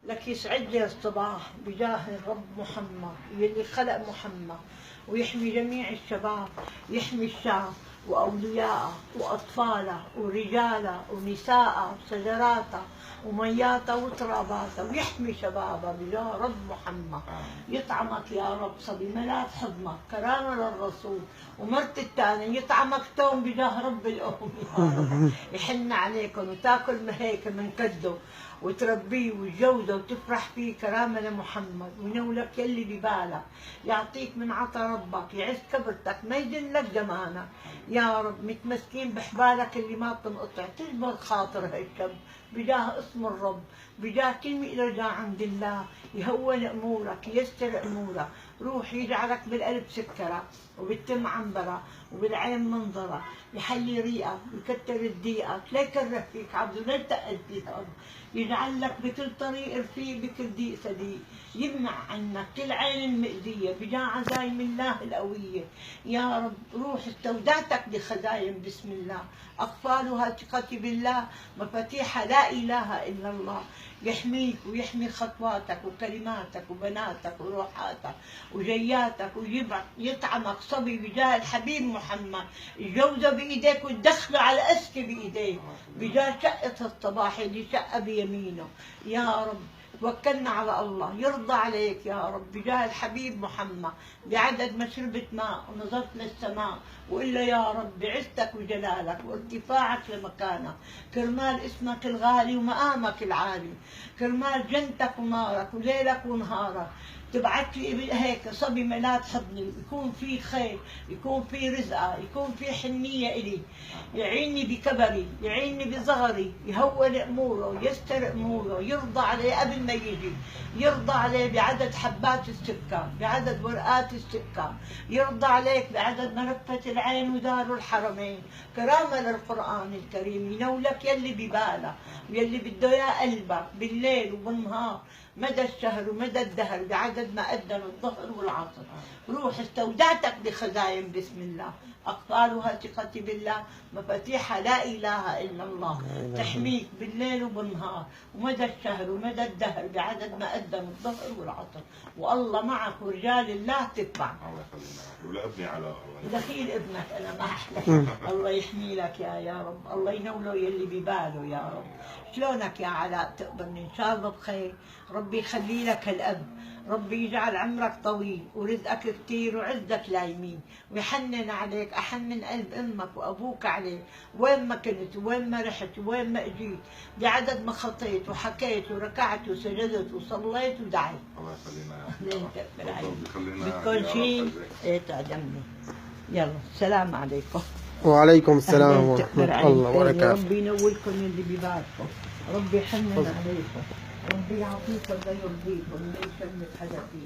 لك يسعد لي الصباح بجاه الرب محمد يلي خلق محمد، ويحمي جميع الشباب، يحمي الشعب وأولياءه وأطفاله ورجاله ونساءه وشجراته ومياته وتراباته، ويحمي شبابه بجاه رب محمد. يطعمك يا رب صبي ملاك حضنك كرامة للرسول، ومرت الثاني يطعمك توم بجاه رب الأم يا رب. يحن عليكم وتاكل هيك من كده وتربيه وتجوزه وتفرح فيه كرامة لمحمد، وينولك يلي ببالك، يعطيك من عطا ربك، يعز كبرتك، ما يدلك زمانك يا رب. متمسكين بحبالك اللي ما بتنقطع، تجبر خاطر هالشب بجاه اسم الرب، بجاه كلمة رجاء عند الله، يهون امورك، ييسر امورك، روح يجعلك بالقلب سكرة وبالتم عنبرة وبالعين منظرة، يحلي ريقك ويكتر ضيقك، لا يكره فيك عبده لا يتقل فيك، يجعل لك بكل طريق رفيق، بكل ضيق صديق، يمنع عنك كل عين المئذية بجاه عزايم الله القوية يا رب. روح استودعتك بخزاين بسم الله، أقفالها ثقتي بالله، مفاتيحها لا إله إلا الله. يحميك ويحمي خطواتك وكلماتك وبناتك وروحاتك وجياتك، ويطعمك صبي بجاه الحبيب محمد، الجوزة بإيديك وتدخله على الأسكة بإيديك بجاه شقة الصباح اللي شقة بيمينه يا رب. توكلنا على الله يرضى عليك يا رب بجاه الحبيب محمد، بعدد ما شربت ماء ونظرت للسماء وإلا يا رب بعزتك وجلالك وارتفاعك لمكانك، كرمال اسمك الغالي ومقامك العالي، كرمال جنتك ونارك وليلك ونهارك، تبعت لي هيك صبي ملاك حضني، يكون في خير، يكون في رزقه، يكون في حنيه الي، يعيني بكبري، يعيني بصغري، يهون اموره، يستر اموره، يرضى عليه قبل ما يجي، يرضى عليه بعدد حبات السكر، بعدد ورقات السكر، يرضى عليك بعدد مرفة العين ودار الحرمين، كرامة للقرآن الكريم، ينولك يلي ببالك ويلي بده اياه قلبك بالليل وبالنهار، مدى الشهر ومدى الدهر، بعدد ما أذن الظهر والعصر. روح استودعتك بخزاين بسم الله، أقفالها ثقتي بالله، مفاتيحها لا إله إلا الله، تحميك بالليل وبالنهار ومدى الشهر ومدى الدهر، بعدد ما أذن الظهر والعصر، والله معك ورجال الله تتبع. الله يخلينا ولابني على دخيل ابنك أنا ما أحلى. الله يحمي لك يا رب، الله ينوله يلي بباله يا رب. شلونك يا علاء تقبلني إن شاء الله بخير، ربي يخلي لك الأب، ربي يجعل عمرك طويل ورزقك كثير وعزك لا يمين، ويحنن عليك أحنن قلب أمك وأبوك عليك، وين ما كنت وين ما رحت وين ما اجيت، بعدد ما خطيت وحكيت وركعت وسجدت وصليت ودعيت. الله يخلينا بدكم شيء؟ ايه تعدمني. يلا السلام عليكم. وعليكم السلام ورحمة الله وبركاته. ربي ينولكم اللي ببالكم، ربي يحنن عليكم، ربي يعطيكم لا يرضيكم، لا يشمت حدا فيكم.